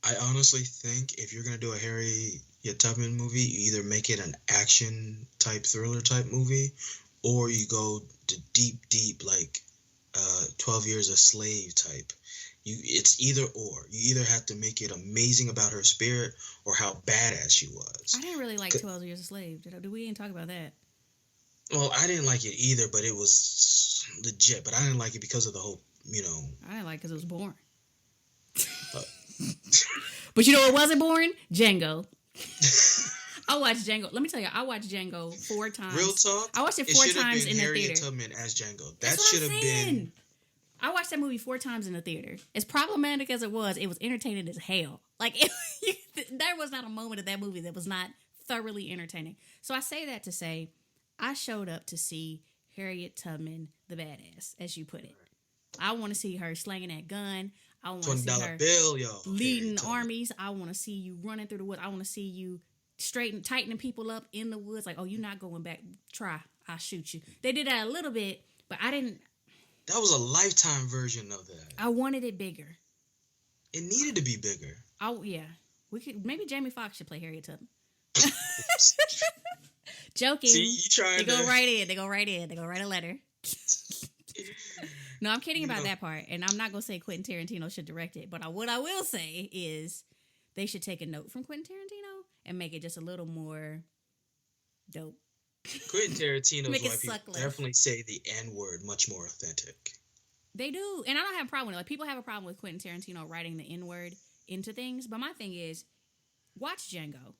Speaker 3: I honestly think if you're going to do a Harriet Tubman movie, you either make it an action type thriller type movie, or you go to deep like 12 Years a Slave type. It's either or. You either have to make it amazing about her spirit or how badass she was.
Speaker 2: I didn't really like 12 Years a Slave. Did we even talk about that?
Speaker 3: Well, I didn't like it either, but it was legit. But I didn't like it because of the whole,
Speaker 2: I didn't like it because it was boring. But you know what wasn't boring? Django. I watched Django. Let me tell you, I watched Django 4 times.
Speaker 3: Real talk?
Speaker 2: I watched it 4 times in the
Speaker 3: Harriet
Speaker 2: theater.
Speaker 3: Tubman as Django.
Speaker 2: That should have been. I watched that movie 4 times in the theater. As problematic as it was entertaining as hell. Like, there was not a moment of that movie that was not thoroughly entertaining. So I say that to say, I showed up to see Harriet Tubman, the badass, as you put it. I want to see her slanging that gun. I want to see her
Speaker 3: bill, yo.
Speaker 2: leading armies. I want to see you running through the woods. I want to see you tightening people up in the woods. Like, oh, you're not going back. Try. I'll shoot you. They did that a little bit, but I didn't.
Speaker 3: That was a Lifetime version of that.
Speaker 2: I wanted it bigger.
Speaker 3: It needed to be bigger.
Speaker 2: Oh, yeah. We could. Maybe Jamie Foxx should play Harriet Tubman. Joking.
Speaker 3: See, you trying
Speaker 2: They go right in. They go write a letter. No, I'm kidding about that part. And I'm not going to say Quentin Tarantino should direct it. But what I will say is they should take a note from Quentin Tarantino and make it just a little more dope.
Speaker 3: Quentin Tarantino's
Speaker 2: Make it
Speaker 3: white people
Speaker 2: suck less.
Speaker 3: definitely say the N-word much more authentic.
Speaker 2: They do. And I don't have a problem with it. Like, people have a problem with Quentin Tarantino writing the N-word into things. But my thing is, watch Django.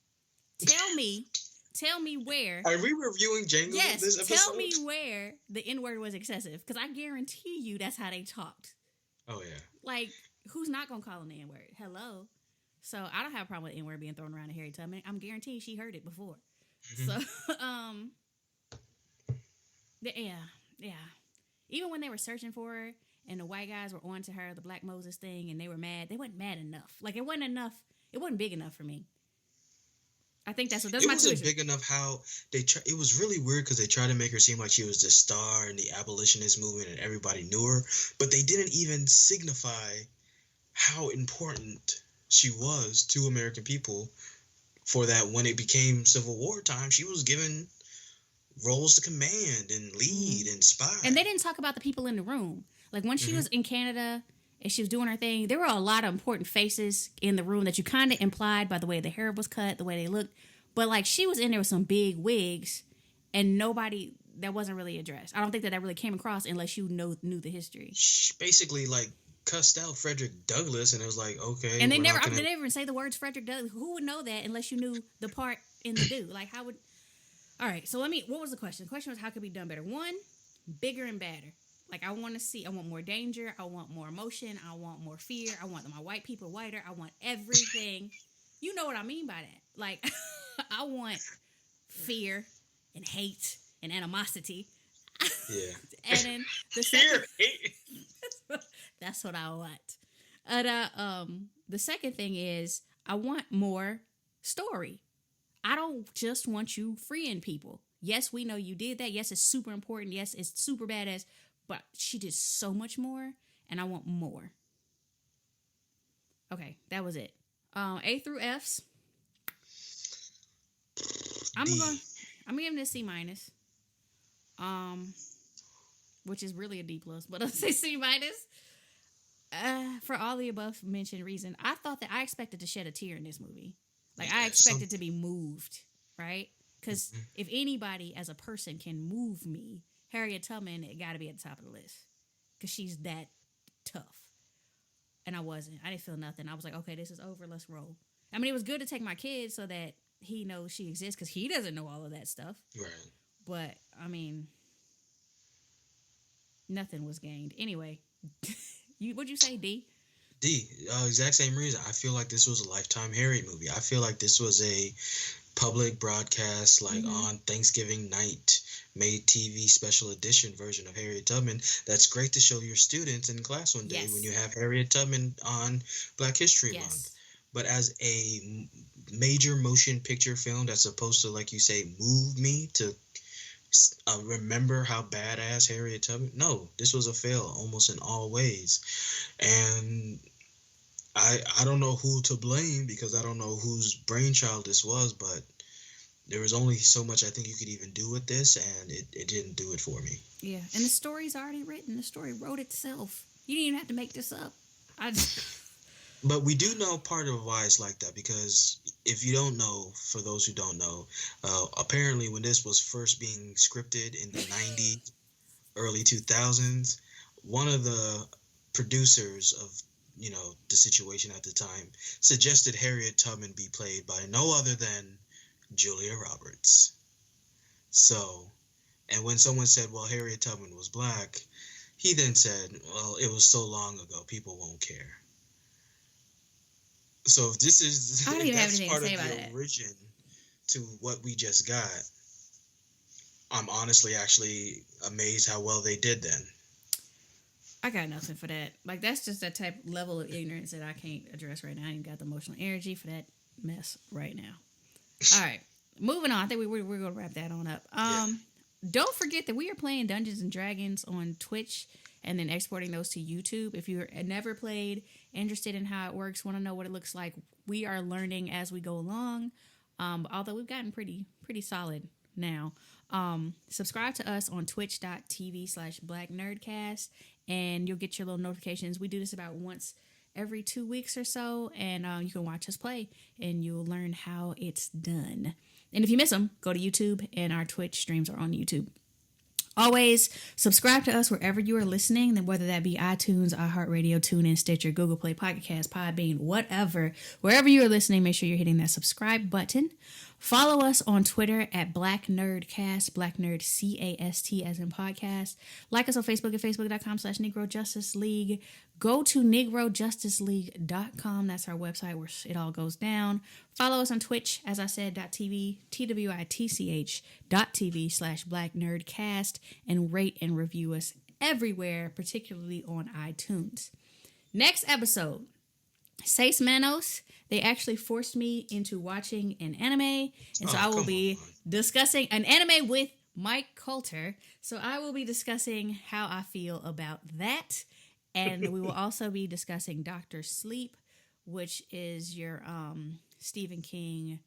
Speaker 2: Tell me where.
Speaker 3: Are we reviewing Django this episode?
Speaker 2: Tell me where the N-word was excessive. Because I guarantee you that's how they talked.
Speaker 3: Oh, yeah.
Speaker 2: Like, who's not going to call him the N-word? Hello? So, I don't have a problem with the N-word being thrown around to Harriet Tubman. I'm guaranteed she heard it before. Mm-hmm. So, yeah. Even when they were searching for her and the white guys were on to her, the Black Moses thing, and they were mad, they weren't mad enough. Like, it wasn't enough. It wasn't big enough for me. I think that's my
Speaker 3: It wasn't big enough how they it was really weird because they tried to make her seem like she was the star in the abolitionist movement and everybody knew her, but they didn't even signify how important she was to American people for that when it became Civil War time. She was given roles to command and lead and spy.
Speaker 2: And they didn't talk about the people in the room. Like, when she was in Canada and she was doing her thing, there were a lot of important faces in the room that you kind of implied by the way the hair was cut, the way they looked. But, like, she was in there with some big wigs and nobody, that wasn't really addressed. I don't think that really came across unless you knew the history.
Speaker 3: She basically, like, cussed out Frederick Douglass, and it was like, okay.
Speaker 2: And they never even say the words Frederick Douglass. Who would know that unless you knew the part in the do? Like, how would... All right, so what was the question? The question was, how could it be done better? 1, bigger and badder. Like, I want more danger. I want more emotion. I want more fear. I want my white people whiter. I want everything. You know what I mean by that. Like, I want fear and hate and animosity.
Speaker 3: Yeah.
Speaker 2: And then the second, that's what I want. And the second thing is I want more story. I don't just want you freeing people. Yes, we know you did that. Yes, it's super important. Yes, it's super badass. But she did so much more, and I want more. Okay, that was it. A through F's. I'm
Speaker 3: D.
Speaker 2: gonna give it a C minus. Which is really a D plus, but I'll say C minus. For all the above mentioned reason, I thought that I expected to shed a tear in this movie. Like I expected to be moved, right? Because if anybody as a person can move me, Harriet Tubman, it got to be at the top of the list because she's that tough. And I wasn't. I didn't feel nothing. I was like, okay, this is over. Let's roll. I mean, it was good to take my kid so that he knows she exists because he doesn't know all of that stuff.
Speaker 3: Right.
Speaker 2: But I mean, nothing was gained. Anyway, what'd you say, D?
Speaker 3: D. Exact same reason. I feel like this was a Lifetime Harriet movie. I feel like this was a public broadcast, like on Thanksgiving night, made TV special edition version of Harriet Tubman. That's great to show your students in class one day when you have Harriet Tubman on Black History Month. But as a major motion picture film that's supposed to, like you say, move me to remember how badass Harriet Tubman. No, this was a fail almost in all ways, and I don't know who to blame because I don't know whose brainchild this was, but there was only so much I think you could even do with this, and it didn't do it for me. Yeah,
Speaker 2: and the story's already written. The story wrote itself. You didn't even have to make this up.
Speaker 3: But we do know part of why it's like that, because if you don't know, for those who don't know, apparently when this was first being scripted in the 90s, early 2000s, one of the producers of the situation at the time suggested Harriet Tubman be played by no other than Julia Roberts. So, and when someone said, well, Harriet Tubman was black, he then said, well, it was so long ago, people won't care. So if this is,
Speaker 2: I don't even have
Speaker 3: that's
Speaker 2: anything
Speaker 3: part
Speaker 2: to say
Speaker 3: of
Speaker 2: about
Speaker 3: the
Speaker 2: that.
Speaker 3: origin to what we just got, I'm honestly actually amazed how well they did then.
Speaker 2: I got nothing for that. Like, that's just that type level of ignorance that I can't address right now. I ain't got the emotional energy for that mess right now. All right. Moving on. I think we're going to wrap that on up. Don't forget that we are playing Dungeons and Dragons on Twitch and then exporting those to YouTube. If you're never played, interested in how it works, want to know what it looks like, we are learning as we go along. Although we've gotten pretty solid now. Subscribe to us on twitch.tv/blacknerdcast and you'll get your little notifications. We do this about once every 2 weeks or so, and you can watch us play and you'll learn how it's done. And if you miss them, go to YouTube, and our Twitch streams are on YouTube. Always subscribe to us wherever you are listening, then whether that be iTunes, iHeartRadio, TuneIn, Stitcher, Google Play, Pocket Cast, Podbean, whatever. Wherever you are listening, make sure you're hitting that subscribe button. Follow us on Twitter at Black Nerdcast, Black Nerd CAST as in podcast. Like us on Facebook at facebook.com/Negro Justice League. Go to negrojusticeleague.com. That's our website where it all goes down. Follow us on Twitch, as I said, .tv, twitch.tv/Black Nerdcast, and rate and review us everywhere, particularly on iTunes. Next episode, Seis Manos. They actually forced me into watching an anime, and so I will be discussing an anime with Mike Coulter. So I will be discussing how I feel about that, and we will also be discussing Dr. Sleep, which is your Stephen King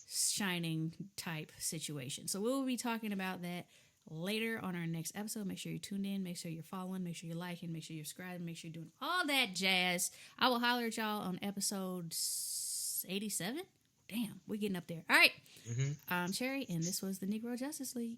Speaker 2: Shining type situation. So we will be talking about that later on our next episode. Make sure you're tuned in, make sure you're following, make sure you're liking, make sure you're subscribing, make sure you're doing all that jazz. I will holler at y'all on episode 87. Damn, we're getting up there. All right. I'm Cherry, and this was the Negro Justice League.